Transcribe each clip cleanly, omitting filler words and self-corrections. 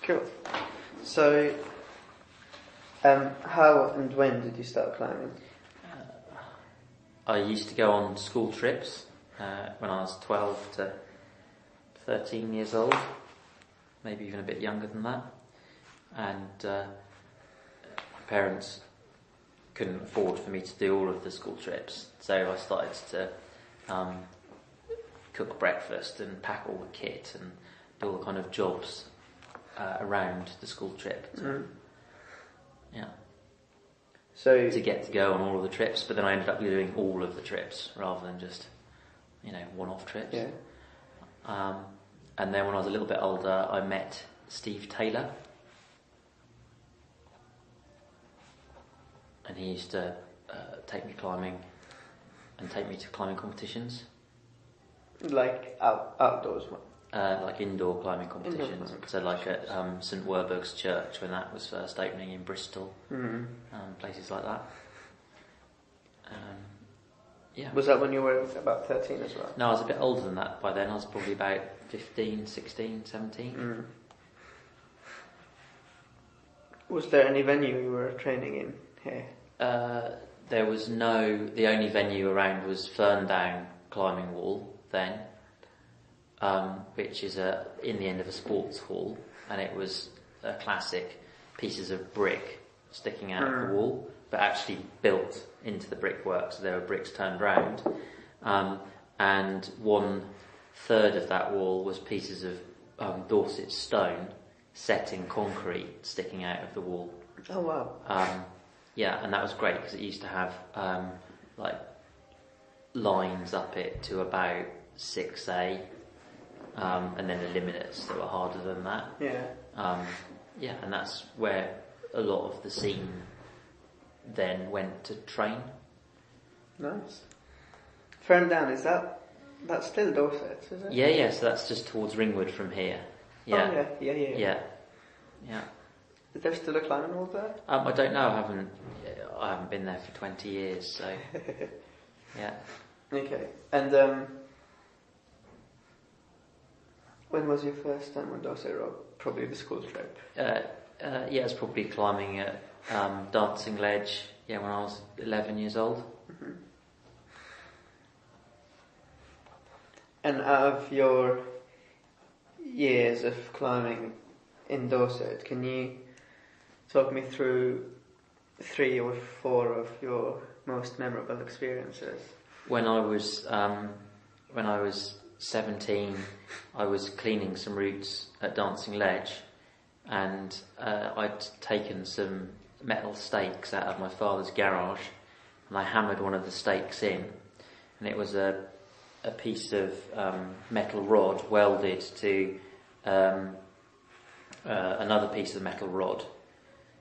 Cool. So, how and when did you start climbing? I used to go on school trips when I was 12 to 13 years old, maybe even a bit younger than that. And my parents couldn't afford for me to do all of the school trips, so I started to cook breakfast and pack all the kit and do all the kind of jobs around the school trip. Yeah. So to get to go on all of the trips, but then I ended up doing all of the trips rather than just, one-off trips. Yeah. And then when I was a little bit older, I met Steve Taylor, and he used to take me climbing and take me to climbing competitions. Like outdoors one? Like indoor climbing competitions. So like at St Werburgh's Church when that was first opening in Bristol, places like that. Yeah. Was that when you were about 13 as well? No, I was a bit older than that by then. I was probably about 15, 16, 17. Was there any venue you were training in here? There was the only venue around was Ferndown Climbing Wall then, which is in the end of a sports hall, and it was a classic pieces of brick sticking out of the wall, but actually built into the brickwork, so there were bricks turned round, and 1/3 of that wall was pieces of Dorset stone set in concrete sticking out of the wall. Oh wow. Yeah, and that was great because it used to have like lines up it to about 6A, and then the limiters that were harder than that. Yeah. Yeah, and that's where a lot of the scene then went to train. Nice. Ferndown, is that's still Dorset, is it? Yeah, so that's just towards Ringwood from here. Yeah. Oh yeah. Yeah. Is there still a climbing wall there? I don't know. I haven't been there for 20 years, so yeah. Okay. And when was your first time on Dorset Road? Probably the school trip. Yeah, it was probably climbing at Dancing Ledge. Yeah, when I was 11 years old. And out of your years of climbing in Dorset, can you talk me through 3 or 4 of your most memorable experiences? When I was 17, I was cleaning some routes at Dancing Ledge, and I'd taken some metal stakes out of my father's garage, and I hammered one of the stakes in, and it was a piece of metal rod welded to another piece of metal rod,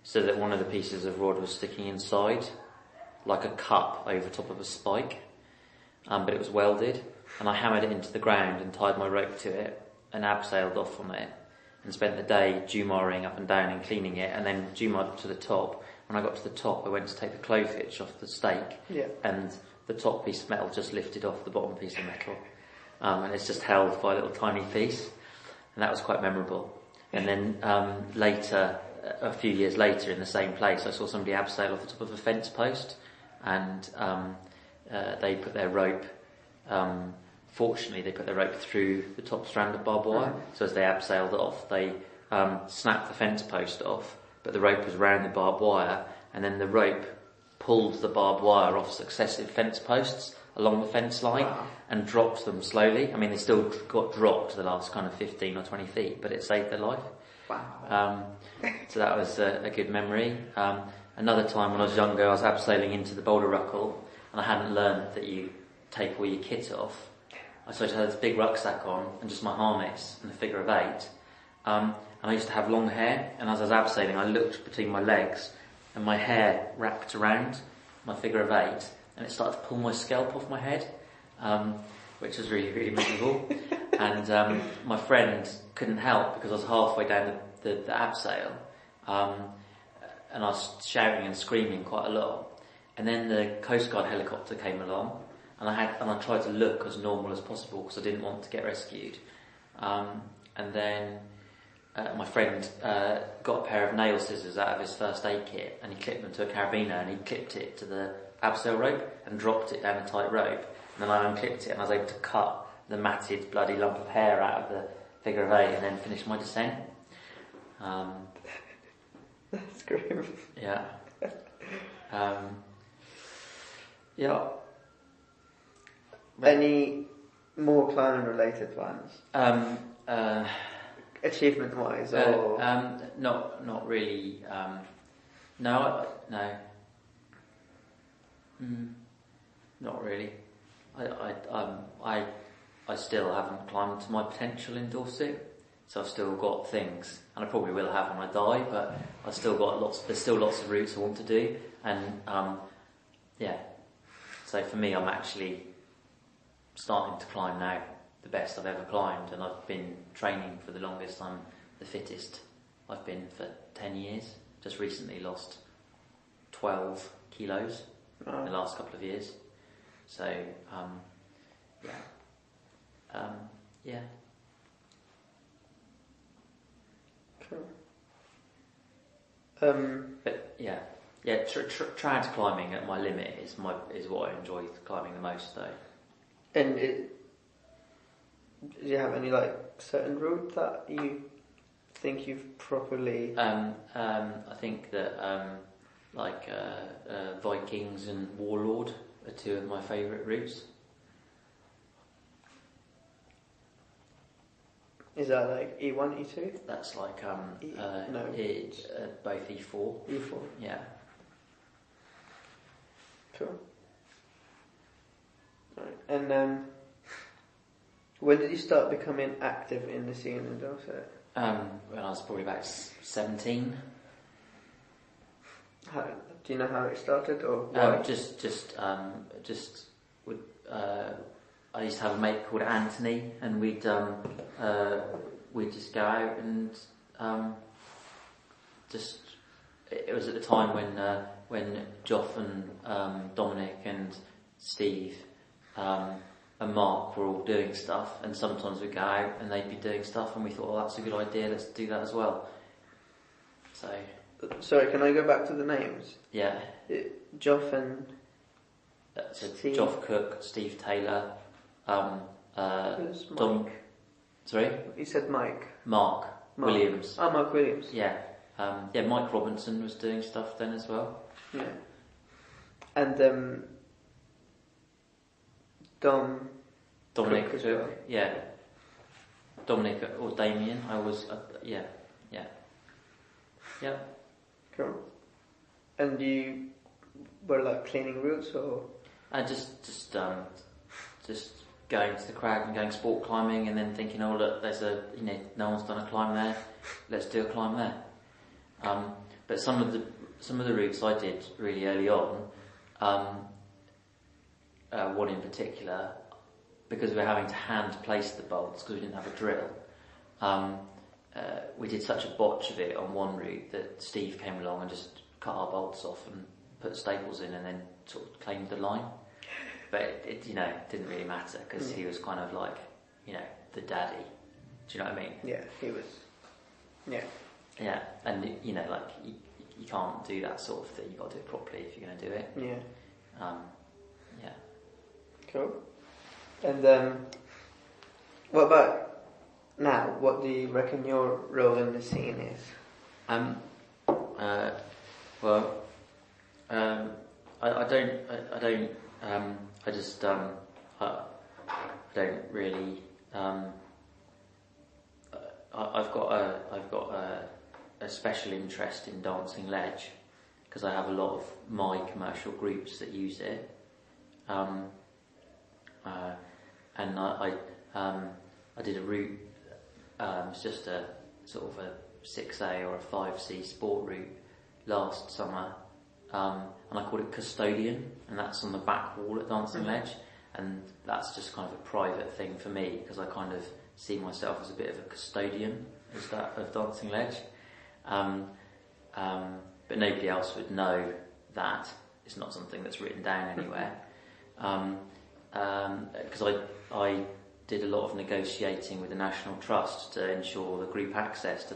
so that one of the pieces of rod was sticking inside like a cup over top of a spike, but it was welded, and I hammered it into the ground and tied my rope to it and abseiled off from it and spent the day Jumaring up and down and cleaning it, and then Jumared up to the top. When I got to the top, I went to take the clove hitch off the stake, and the top piece of metal just lifted off the bottom piece of metal, and it's just held by a little tiny piece, and that was quite memorable. And then later, a few years later, in the same place, I saw somebody abseil off the top of a fence post, and they put their rope. Fortunately, they put their rope through the top strand of barbed wire. So as they abseiled off, they snapped the fence post off, but the rope was round the barbed wire, and then the rope pulled the barbed wire off successive fence posts along the fence line and dropped them slowly. I mean, they still got dropped the last kind of 15 or 20 feet, but it saved their life. Wow. So that was a good memory. Another time when I was younger, I was abseiling into the Boulder Ruckle, and I hadn't learned that you take all your kit off. So I just had this big rucksack on and just my harness and a figure of 8. And I used to have long hair, and as I was abseiling, I looked between my legs, and my hair wrapped around my figure of 8, and it started to pull my scalp off my head, which was really, really miserable. And my friend couldn't help because I was halfway down the abseil, and I was shouting and screaming quite a lot. And then the Coast Guard helicopter came along, and I tried to look as normal as possible because I didn't want to get rescued. And then my friend got a pair of nail scissors out of his first aid kit, and he clipped them to a carabiner, and he clipped it to the abseil rope and dropped it down a tight rope. And then I unclipped it, and I was able to cut the matted bloody lump of hair out of the figure of 8, and then finish my descent. That's grim. Yeah. Yeah. Any more climbing related ones? Achievement wise, or not really. No. Not really. I still haven't climbed to my potential in Dorset, so I've still got things, and I probably will have when I die. But I've still got lots. There's still lots of routes I want to do, and yeah. So for me, I'm actually starting to climb now, the best I've ever climbed, and I've been training for the longest. I'm the fittest I've been for 10 years. Just recently lost 12 kilos in the last couple of years. So, yeah. Cool. But trad climbing at my limit is what I enjoy climbing the most, though. And do you have any like certain route that you think you've properly? I think that Vikings and Warlord are two of my favourite routes. Is that like E1, E2? That's like no. Both E4. E4. Yeah. Cool. Right. And when did you start becoming active in the scene in Dorset? When I was probably about 17. Do you know how it started, or why? I used to have a mate called Anthony, and we'd just go out and it was at the time when Joff and Dominic and Steve and Mark were all doing stuff, and sometimes we'd go out and they'd be doing stuff, and we thought, that's a good idea, let's do that as well. So, sorry, can I go back to the names? yeah. Joff and Steve. Joff Cook, Steve Taylor, Who's Dom. Mike? Sorry? You said Mike. Mark Williams. Oh, Mark Williams. Yeah. Mike Robinson was doing stuff then as well. Yeah. And Dominic Cook as Cook. well. Yeah. Dominic or Damien. I was. Yeah. Cool. And you were like cleaning routes, or? Just going to the crag and going sport climbing, and then thinking, oh look, there's no one's done a climb there, let's do a climb there. But some of the routes I did really early on, one in particular, because we were having to hand place the bolts because we didn't have a drill. We did such a botch of it on one route that Steve came along and just cut our bolts off and put staples in, and then sort of claimed the line. But it didn't really matter because he was kind of like, the daddy. Do you know what I mean? Yeah, he was. Yeah. Yeah, and you can't do that sort of thing. You got to do it properly if you're going to do it. Yeah. Yeah. Cool. And what about now? What do you reckon your role in the scene is? I don't really. I've got a special interest in dancing ledge because I have a lot of my commercial groups that use it. And I did a route. It's just a sort of a 6A or a 5C sport route last summer. And I called it Custodian, and that's on the back wall at Dancing Ledge, and that's just kind of a private thing for me because I kind of see myself as a bit of a custodian of Dancing Ledge, but nobody else would know that. It's not something that's written down anywhere, because I did a lot of negotiating with the National Trust to ensure the group access to